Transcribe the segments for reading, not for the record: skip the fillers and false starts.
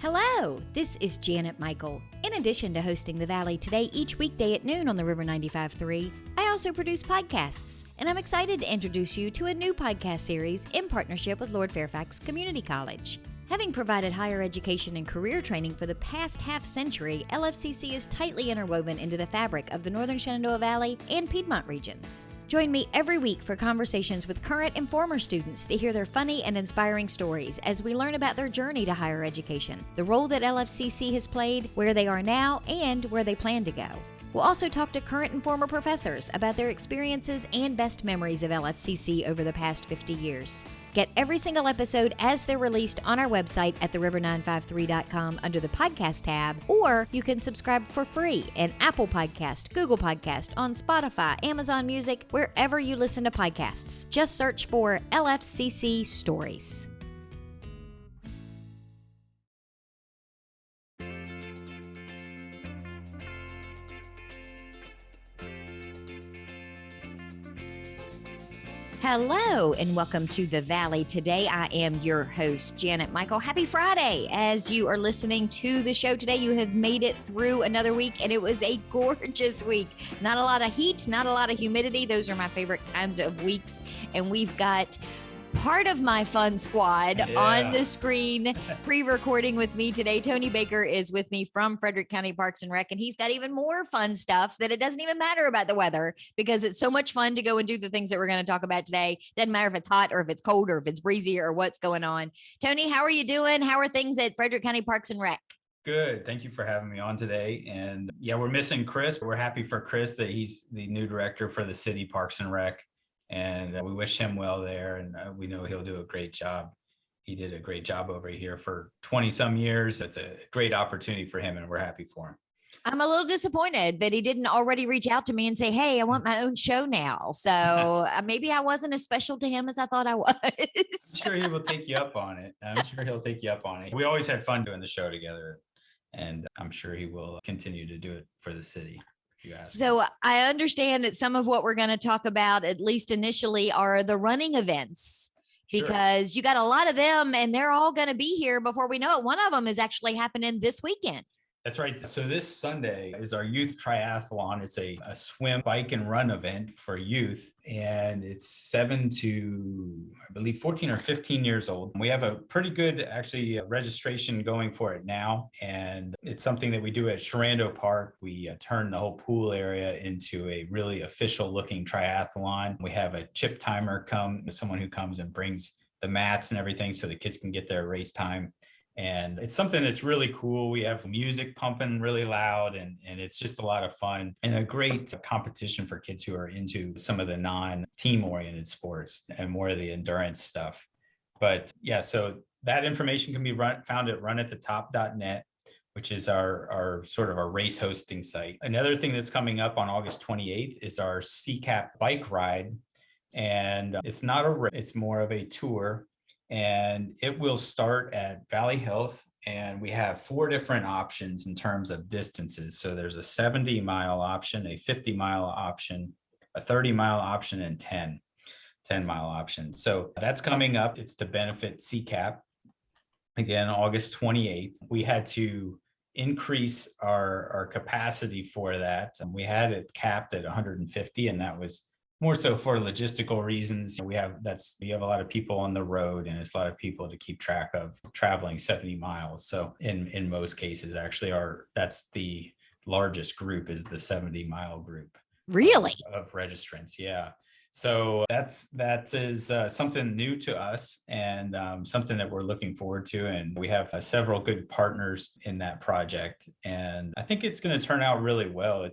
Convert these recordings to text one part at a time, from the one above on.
Hello, this is Janet Michael. In addition to hosting The Valley Today each weekday at noon on the River 95.3, I also produce podcasts, and I'm excited to introduce you to a new podcast series in partnership with Lord Fairfax Community College. Having provided higher education and career training for the past half-century, LFCC is tightly interwoven into the fabric of the Northern Shenandoah Valley and Piedmont regions. Join me every week for conversations with current and former students to hear their funny and inspiring stories as we learn about their journey to higher education, the role that LFCC has played, where they are now, and where they plan to go. We'll also talk to current and former professors about their experiences and best memories of LFCC over the past 50 years. Get every single episode as they're released on our website at theriver953.com under the podcast tab, or you can subscribe for free in Apple Podcast, Google Podcast, on Spotify, Amazon Music, wherever you listen to podcasts. Just search for LFCC Stories. Hello and welcome to The Valley Today. I am your host, Janet Michael. Happy Friday. As you are listening to the show today, you have made it through another week, and it was a gorgeous week. Not a lot of heat, not a lot of humidity. Those are my favorite kinds of weeks. And we've got part of my fun squad on the screen pre-recording with me today. Tony Baker is with me from Frederick County Parks and Rec, and he's got even more fun stuff that it doesn't even matter about the weather because it's so much fun to go and do the things that we're going to talk about today. Doesn't matter if it's hot or if it's cold or if it's breezy or what's going on. Tony, how are you doing? How are things at Frederick County Parks and Rec? Good. Thank you for having me on today. And yeah, we're missing Chris. We're happy for Chris that he's the new director for the city Parks and Rec. And we wish him well there. And we know he'll do a great job. He did a great job over here for 20 some years. It's a great opportunity for him and we're happy for him. I'm a little disappointed that he didn't already reach out to me and say, hey, I want my own show now. So maybe I wasn't as special to him as I thought I was. I'm sure he will take you up on it. We always had fun doing the show together. And I'm sure he will continue to do it for the city. So I understand that some of what we're going to talk about, at least initially, are the running events, because you got a lot of them and they're all going to be here before we know it. One of them is actually happening this weekend. That's right. So this Sunday is our youth triathlon. It's a swim, bike, and run event for youth. And it's 7 to, I believe, 14 or 15 years old. We have a pretty good, actually, registration going for it now. And it's something that we do at Shenandoah Park. We turn the whole pool area into a really official looking triathlon. We have a chip timer someone who comes and brings the mats and everything so the kids can get their race time. And it's something that's really cool. We have music pumping really loud and it's just a lot of fun and a great competition for kids who are into some of the non-team oriented sports and more of the endurance stuff. But yeah, so that information can be found at runathetop.net, which is our sort of our race hosting site. Another thing that's coming up on August 28th is our CCAP bike ride. And it's not a race, it's more of a tour. And it will start at Valley Health. And we have 4 different options in terms of distances. So there's a 70-mile option, a 50-mile option, a 30-mile option, and 10-mile option. So that's coming up. It's to benefit CCAP. Again, August 28th. We had to increase our capacity for that. And we had it capped at 150, and that was more so for logistical reasons. You have a lot of people on the road and it's a lot of people to keep track of traveling 70 miles. So in most cases, actually, that's the largest group is the 70-mile group. Really? Of registrants. Yeah. So that is something new to us and something that we're looking forward to. And we have several good partners in that project. And I think it's going to turn out really well.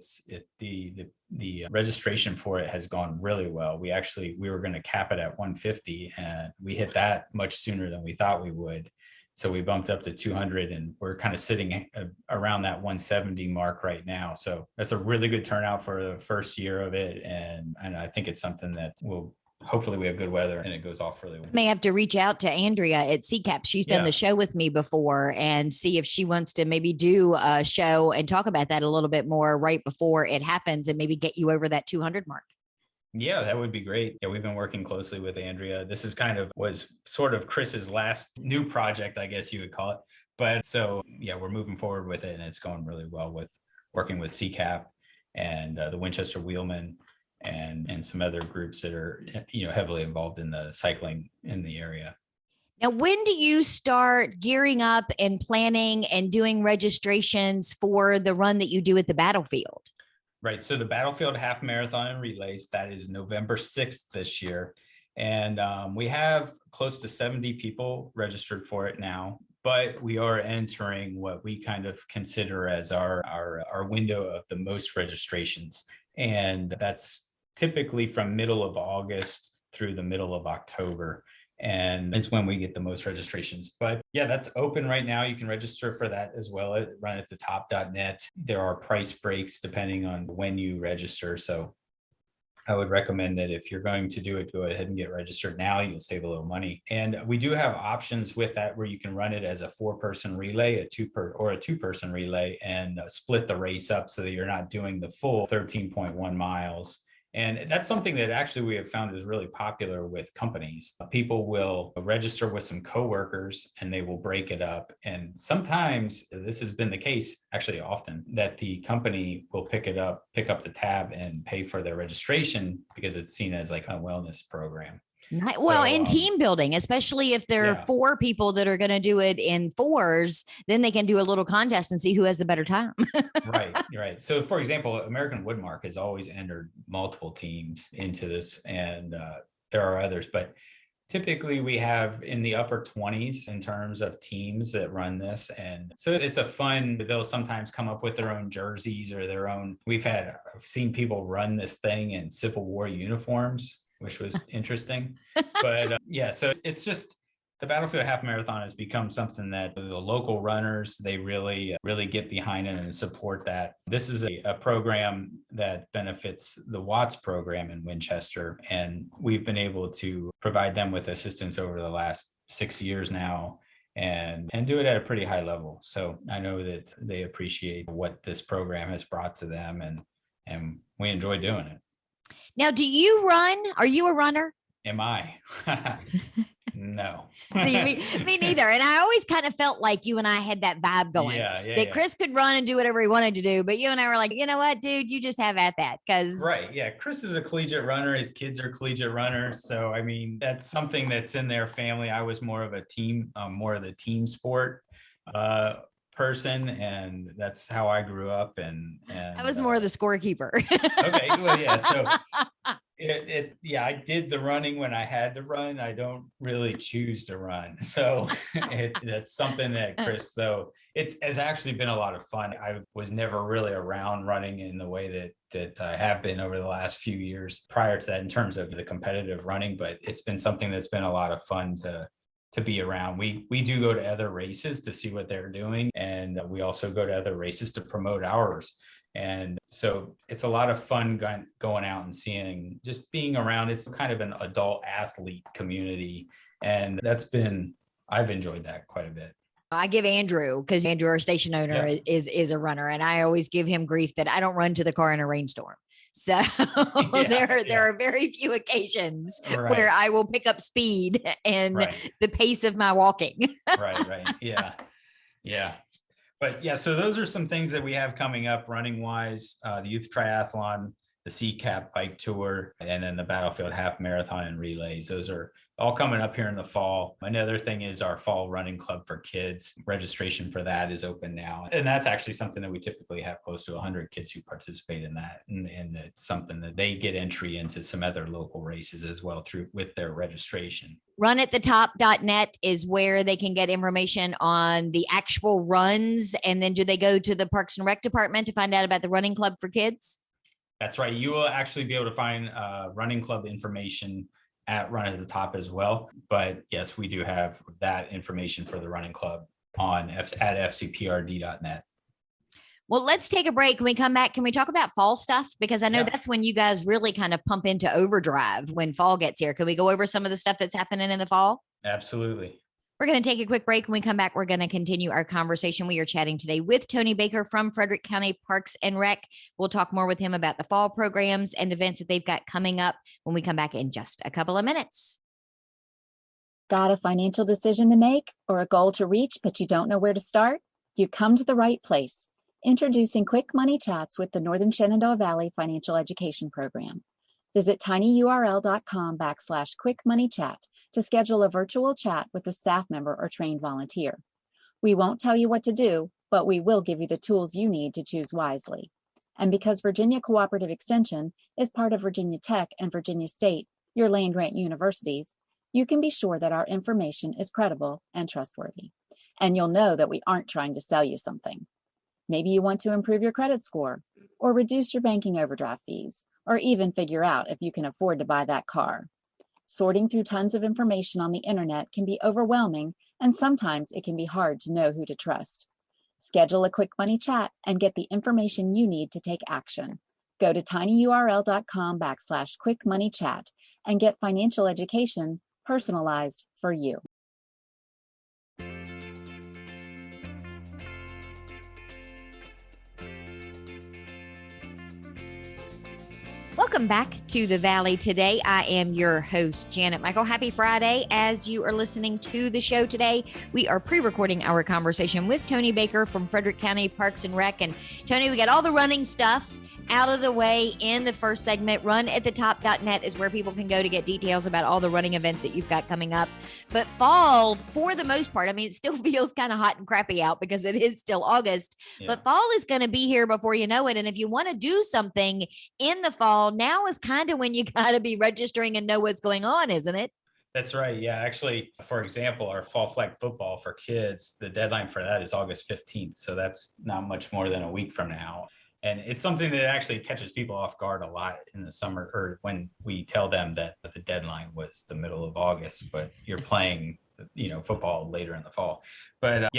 The registration for it has gone really well. We were going to cap it at 150 and we hit that much sooner than we thought we would. So we bumped up to 200 and we're kind of sitting around that 170 mark right now. So that's a really good turnout for the first year of it. And I think it's something that hopefully we have good weather and it goes off really well. May have to reach out to Andrea at CCAP. She's done the show with me before and see if she wants to maybe do a show and talk about that a little bit more right before it happens and maybe get you over that 200 mark. Yeah, that would be great. Yeah, we've been working closely with Andrea. This is was sort of Chris's last new project, I guess you would call it. But so, yeah, we're moving forward with it, and it's going really well with working with CCAP and the Winchester Wheelmen and some other groups that are, heavily involved in the cycling in the area. Now, when do you start gearing up and planning and doing registrations for the run that you do at the battlefield? Right. So the Battlefield Half Marathon and Relays, that is November 6th this year. And we have close to 70 people registered for it now, but we are entering what we kind of consider as our window of the most registrations. And that's typically from middle of August through the middle of October. And it's when we get the most registrations. But yeah, that's open right now. You can register for that as well at runathetop.net. There are price breaks depending on when you register. So I would recommend that if you're going to do it, go ahead and get registered now. You'll save a little money. And we do have options with that where you can run it as a 4-person relay, a 2-person relay, and split the race up so that you're not doing the full 13.1 miles. And that's something that actually we have found is really popular with companies. People will register with some coworkers and they will break it up. And sometimes this has been the case, actually often, that the company will pick up the tab and pay for their registration because it's seen as like a wellness program. Well, and team building, especially if there are 4 people that are going to do it in 4s, then they can do a little contest and see who has the better time. Right. So, for example, American Woodmark has always entered multiple teams into this, and there are others, but typically we have in the upper 20s in terms of teams that run this. And so it's they'll sometimes come up with their own jerseys or their own. I've seen people run this thing in Civil War uniforms, which was interesting. But so it's just the Battlefield Half Marathon has become something that the local runners, they really get behind it and support that. This is a program that benefits the Watts program in Winchester. And we've been able to provide them with assistance over the last 6 years now and do it at a pretty high level. So I know that they appreciate what this program has brought to them, and we enjoy doing it. Now, do you run? Are you a runner? Am I? No. See, me neither. And I always kind of felt like you and I had that vibe going. That Chris could run and do whatever he wanted to do. But you and I were like, you know what, dude, you just have at that. Right. Yeah. Chris is a collegiate runner. His kids are collegiate runners. So, I mean, that's something that's in their family. I was more of the team sport person, and that's how I grew up. And I was more of the scorekeeper. Okay. Well, yeah. So I did the running when I had to run. I don't really choose to run. So that's something that Chris, though, it's actually been a lot of fun. I was never really around running in the way that I have been over the last few years prior to that in terms of the competitive running, but it's been something that's been a lot of fun to be around. We do go to other races to see what they're doing, and we also go to other races to promote ours. And so it's a lot of fun going out and just being around. It's kind of an adult athlete community. And I've enjoyed that quite a bit. I give Andrew, because Andrew, our station owner, is a runner. And I always give him grief that I don't run to the car in a rainstorm. So there are very few occasions where I will pick up speed and the pace of my walking. Right. Yeah. But yeah, so those are some things that we have coming up running wise, the youth triathlon, the CCAP bike tour, and then the Battlefield Half Marathon and Relays. Those are all coming up here in the fall. Another thing is our fall running club for kids. Registration for that is open now. And that's actually something that we typically have close to 100 kids who participate in that. And it's something that they get entry into some other local races as well with their registration. Runathetop.net is where they can get information on the actual runs. And then do they go to the Parks and Rec department to find out about the running club for kids? That's right. You will actually be able to find running club information at Run at the Top as well. But yes, we do have that information for the running club at fcprd.net. Well, let's take a break. When we come back, can we talk about fall stuff? Because I know that's when you guys really kind of pump into overdrive when fall gets here. Can we go over some of the stuff that's happening in the fall? Absolutely. We're going to take a quick break. When we come back, we're going to continue our conversation. We are chatting today with Tony Baker from Frederick County Parks and Rec. We'll talk more with him about the fall programs and events that they've got coming up when we come back in just a couple of minutes. Got a financial decision to make or a goal to reach, but you don't know where to start? You've come to the right place. Introducing Quick Money Chats with the Northern Shenandoah Valley Financial Education Program. Visit tinyurl.com/quickmoneychat to schedule a virtual chat with a staff member or trained volunteer. We won't tell you what to do, but we will give you the tools you need to choose wisely. And because Virginia Cooperative Extension is part of Virginia Tech and Virginia State, your land-grant universities, you can be sure that our information is credible and trustworthy. And you'll know that we aren't trying to sell you something. Maybe you want to improve your credit score, or reduce your banking overdraft fees, or even figure out if you can afford to buy that car. Sorting through tons of information on the internet can be overwhelming, and sometimes it can be hard to know who to trust. Schedule a Quick Money Chat and get the information you need to take action. Go to tinyurl.com/quickmoneychat and get financial education personalized for you. Welcome back to the Valley today. I am your host, Janet Michael. Happy Friday. As you are listening to the show today, we are pre-recording our conversation with Tony Baker from Frederick County Parks and Rec. And Tony, we got all the running stuff out of the way in the first segment. Runathetop.net is where people can go to get details about all the running events that you've got coming up. But fall, for the most part, I mean, it still feels kind of hot and crappy out because it is still August, but fall is going to be here before you know it. And if you want to do something in the fall, now is kind of when you got to be registering and know what's going on, isn't it? That's right. Yeah. Actually, for example, our fall flag football for kids, the deadline for that is August 15th. So that's not much more than a week from now. And it's something that actually catches people off guard a lot in the summer, or when we tell them that the deadline was the middle of August, but you're playing, football later in the fall. But we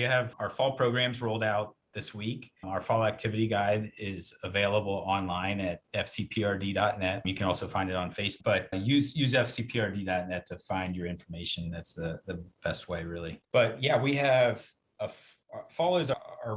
have our fall programs rolled out this week. Our fall activity guide is available online at fcprd.net. You can also find it on Facebook, but use fcprd.net to find your information. That's the best way, really. But yeah, we have fall is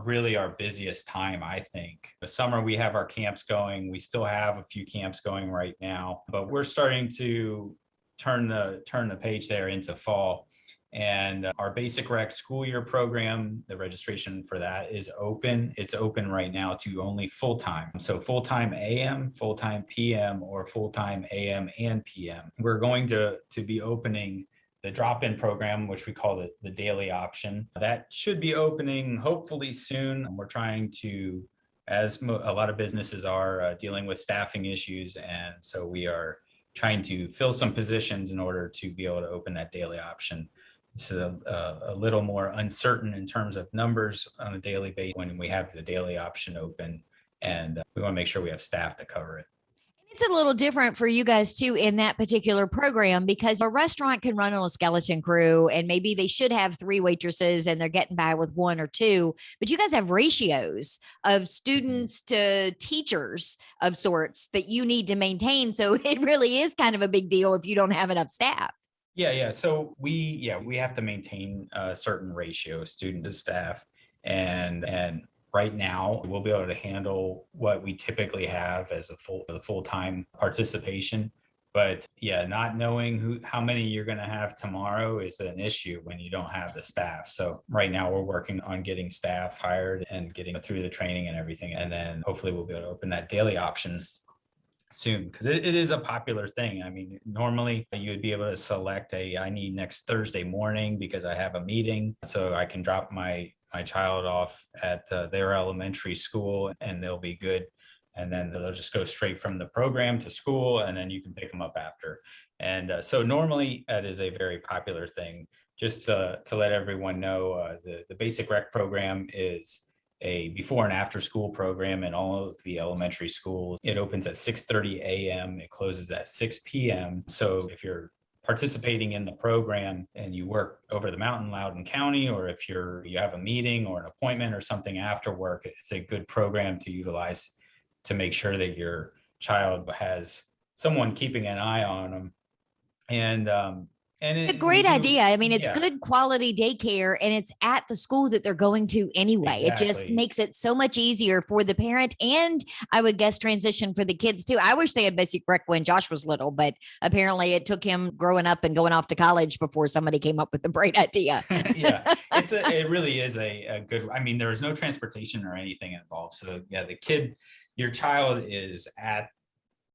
really our busiest time, I think. The summer, we have our camps going. We still have a few camps going right now, but we're starting to turn the page there into fall. And our BasicREC school year program, the registration for that is open. It's open right now to only full-time. So full-time AM, full-time PM, or full-time AM and PM. We're going to be opening the drop-in program, which we call the daily option. That should be opening hopefully soon. We're trying to, as a lot of businesses are, dealing with staffing issues. And so we are trying to fill some positions in order to be able to open that daily option. It's a little more uncertain in terms of numbers on a daily basis when we have the daily option open, and we want to make sure we have staff to cover it. It's a little different for you guys too in that particular program, because a restaurant can run on a skeleton crew and maybe they should have 3 waitresses and they're getting by with 1 or 2, but you guys have ratios of students to teachers of sorts that you need to maintain. So it really is kind of a big deal if you don't have enough staff. Yeah. So we have to maintain a certain ratio of student to staff, and right now we'll be able to handle what we typically have as a full-time participation. But yeah, not knowing how many you're going to have tomorrow is an issue when you don't have the staff. So right now we're working on getting staff hired and getting through the training and everything, and then hopefully we'll be able to open that daily option soon, because it is a popular thing. I mean, normally you would be able to select I need next Thursday morning because I have a meeting, so I can drop my child off at their elementary school and they'll be good. And then they'll just go straight from the program to school, and then you can pick them up after. And so normally that is a very popular thing. Just to let everyone know, the BasicREC program is a before and after school program in all of the elementary schools. It opens at 6:30 a.m. It closes at 6 p.m. So if you're participating in the program and you work over the mountain, Loudoun County, or if you have a meeting or an appointment or something after work, it's a good program to utilize to make sure that your child has someone keeping an eye on them. And And It's a we great do, idea. I mean, it's yeah, good quality daycare and it's at the school that they're going to anyway. It just exactly. makes it so much easier for the parent and I would guess transition for the kids too. I wish they had BasicREC when Josh was little, but apparently it took him growing up and going off to college before somebody came up with a great idea. Yeah, it really is a good, I mean, there is no transportation or anything involved. So yeah, your child is at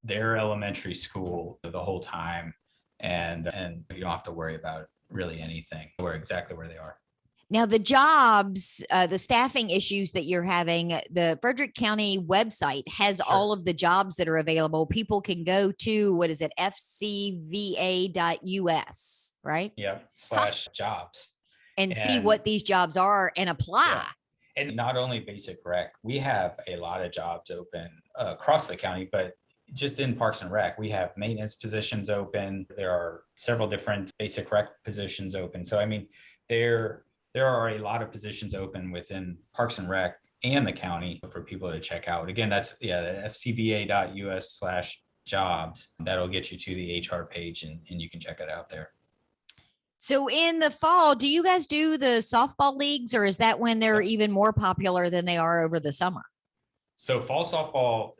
their elementary school the whole time, and you don't have to worry about really anything exactly where they are. Now, the jobs, the staffing issues that you're having, the Frederick County website has Sure. all of the jobs that are available. People can go to, what is it, fcva.us, right? Yeah, Huh. /jobs. And see And what these jobs are and apply. yeah, and not only BasicREC, we have a lot of jobs open across the county, but just in Parks and Rec, we have maintenance positions open. There are several different BasicREC positions open. So I mean, there are a lot of positions open within Parks and Rec and the county for people to check out. Again, that's the fcva.us/jobs. That'll get you to the HR page, and you can check it out there. So in the fall, do you guys do the softball leagues or is that when they're Yep. even more popular than they are over the summer? So fall softball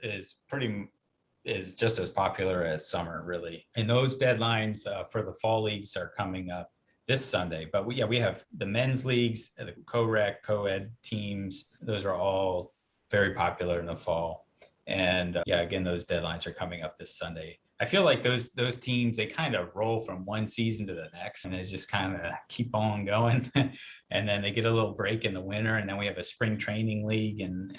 is just as popular as summer, really. And those deadlines for the fall leagues are coming up this Sunday. But we have the men's leagues, the co-rec, co-ed teams. Those are all very popular in the fall. And again, those deadlines are coming up this Sunday. I feel like those teams, they kind of roll from one season to the next, and it's just kind of keep on going. And then they get a little break in the winter, and then we have a spring training league, and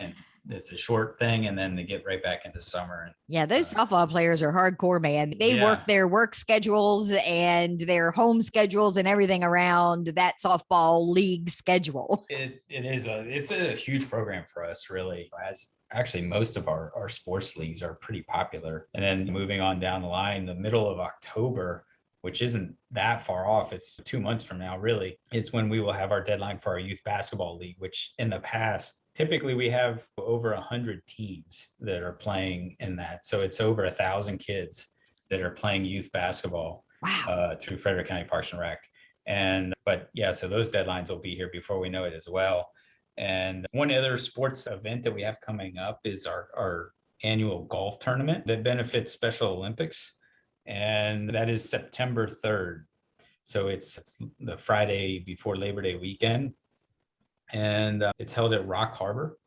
it's a short thing, and then they get right back into summer. Yeah, those softball players are hardcore, man. They Yeah. work their work schedules and their home schedules and everything around that softball league schedule. It's a huge program for us, really. As actually most of our sports leagues are pretty popular. And then moving on down the line, the middle of October, which isn't that far off, it's 2 months from now, really, is when we will have our deadline for our youth basketball league, which in the past, typically we have over 100 teams that are playing in that. So it's over 1,000 kids that are playing youth basketball. Wow. Through Frederick County Parks and Rec. So those deadlines will be here before we know it as well. And one other sports event that we have coming up is our annual golf tournament that benefits Special Olympics. And that is September 3rd. So it's the Friday before Labor Day weekend. And it's held at Rock Harbor.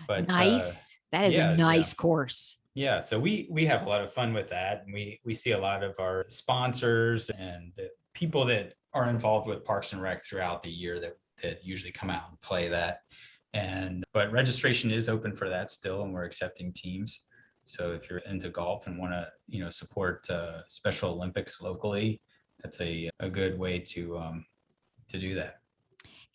But nice. That is a nice course. Yeah, so we have a lot of fun with that. And we see a lot of our sponsors and the people that are involved with Parks and Rec throughout the year that usually come out and play that. But registration is open for that still, and we're accepting teams. So if you're into golf and want to, support Special Olympics locally, that's a good way to do that.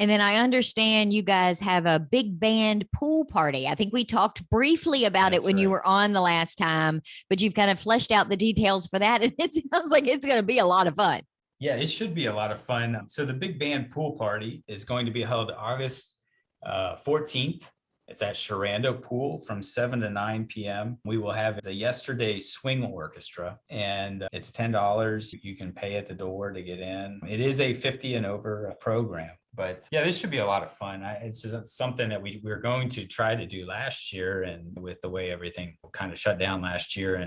And then I understand you guys have a big band pool party. I think we talked briefly about it when you were on the last time, but you've kind of fleshed out the details for that. And it sounds like it's going to be a lot of fun. Yeah, it should be a lot of fun. So the big band pool party is going to be held August 14th. It's at Sharando Pool from 7 to 9 p.m. We will have the Yesterday Swing Orchestra, and it's $10. You can pay at the door to get in. It is a 50 and over program. But yeah, this should be a lot of fun. It's something that we were going to try to do last year, and with the way everything kind of shut down last year,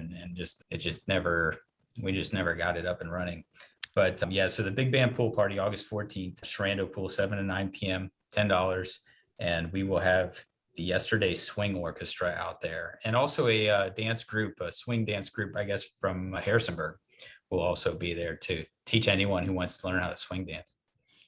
we just never got it up and running. But so the big band pool party, August 14th, Sharando Pool, 7 to 9 p.m., $10. And we will have the Yesterday Swing Orchestra out there, and also a dance group, a swing dance group, I guess, from Harrisonburg will also be there to teach anyone who wants to learn how to swing dance.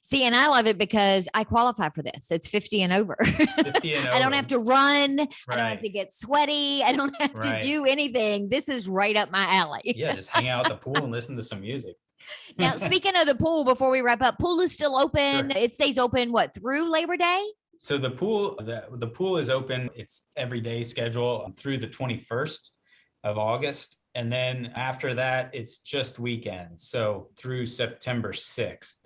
See, and I love it because I qualify for this. It's 50 and over. 50 and over. I don't have to run. Right. I don't have to get sweaty. I don't have to do anything. This is right up my alley. Yeah, just hang out at the pool and listen to some music. Now, speaking of the pool, before we wrap up, pool is still open. Sure. It stays open, through Labor Day? So the pool is open. It's every day schedule through the 21st of August. And then after that, it's just weekends. So through September 6th.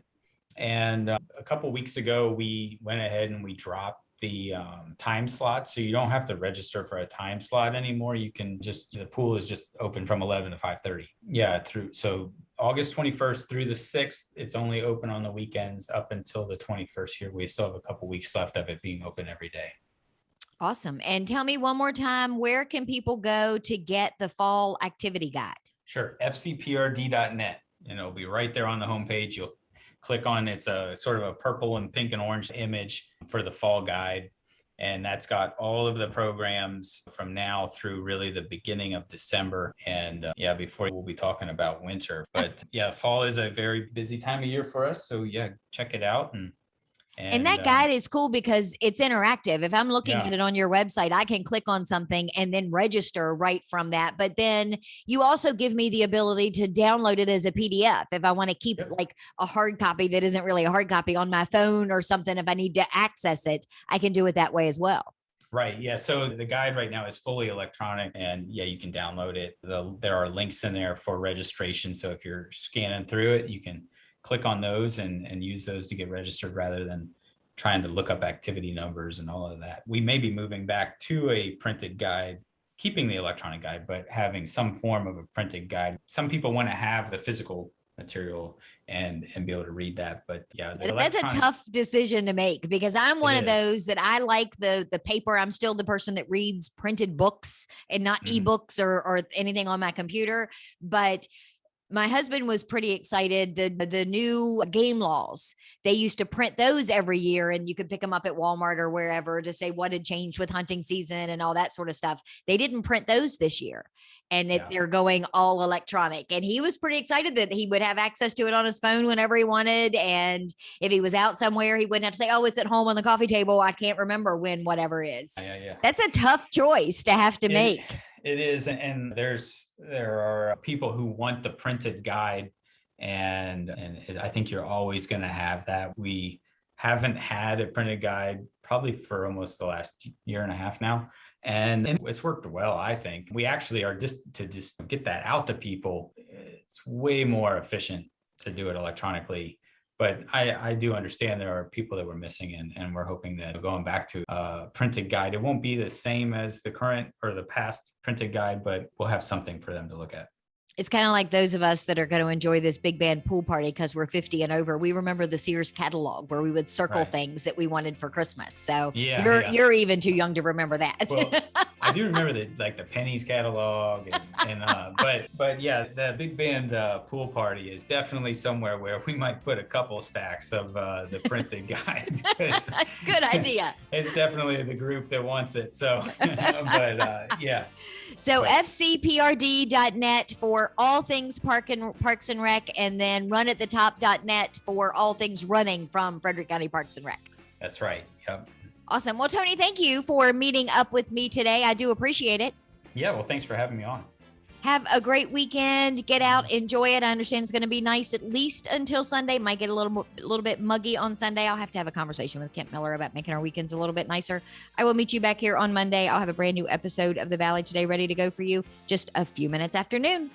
And a couple of weeks ago, we went ahead and we dropped the time slot. So you don't have to register for a time slot anymore. You can the pool is just open from 11 to 5:30. Yeah, so August 21st through the 6th, it's only open on the weekends up until the 21st here. We still have a couple weeks left of it being open every day. Awesome. And tell me one more time, where can people go to get the fall activity guide? Sure. FCPRD.net. And it'll be right there on the homepage. You'll click on, it's a sort of a purple and pink and orange image for the fall guide. And that's got all of the programs from now through really the beginning of December. And before we'll be talking about winter. But fall is a very busy time of year for us. So check it out. And that guide is cool because it's interactive. If I'm looking at it on your website, I can click on something and then register right from that. But then you also give me the ability to download it as a PDF. If I want to keep like a hard copy that isn't really a hard copy on my phone or something, if I need to access it, I can do it that way as well. Right. Yeah. So the guide right now is fully electronic, and you can download it. There are links in there for registration. So if you're scanning through it, you can click on those and use those to get registered rather than trying to look up activity numbers and all of that. We may be moving back to a printed guide, keeping the electronic guide, but having some form of a printed guide. Some people want to have the physical material and be able to read that. But that's a tough decision to make, because I'm one of those that I like the paper. I'm still the person that reads printed books and not ebooks or anything on my computer. But my husband was pretty excited. The new game laws, they used to print those every year, and you could pick them up at Walmart or wherever to say what had changed with hunting season and all that sort of stuff. They didn't print those this year, and they're going all electronic. And he was pretty excited that he would have access to it on his phone whenever he wanted. And if he was out somewhere, he wouldn't have to say, oh, it's at home on the coffee table, I can't remember when whatever is. That's a tough choice to have to make. It is. And there are people who want the printed guide, and I think you're always going to have that. We haven't had a printed guide probably for almost the last year and a half now. And it's worked well, I think. We actually are just get that out to people. It's way more efficient to do it electronically. But I do understand there are people that we're missing, and we're hoping that going back to a printed guide, it won't be the same as the current or the past printed guide, but we'll have something for them to look at. It's kind of like those of us that are going to enjoy this big band pool party because we're 50 and over. We remember the Sears catalog where we would circle things that we wanted for Christmas. So you're even too young to remember that. Well, I do remember the pennies catalog, but the big band pool party is definitely somewhere where we might put a couple stacks of the printed guide. Good idea. It's definitely the group that wants it. So, So FCPRD.net for all things Parks and Rec, and then runathetop.net for all things running from Frederick County Parks and Rec. That's right. Yep. Awesome. Well, Tony, thank you for meeting up with me today. I do appreciate it. Yeah. Well, thanks for having me on. Have a great weekend. Get out, enjoy it. I understand it's going to be nice at least until Sunday. Might get a little bit muggy on Sunday. I'll have to have a conversation with Kent Miller about making our weekends a little bit nicer. I will meet you back here on Monday. I'll have a brand new episode of The Valley Today ready to go for you just a few minutes after noon.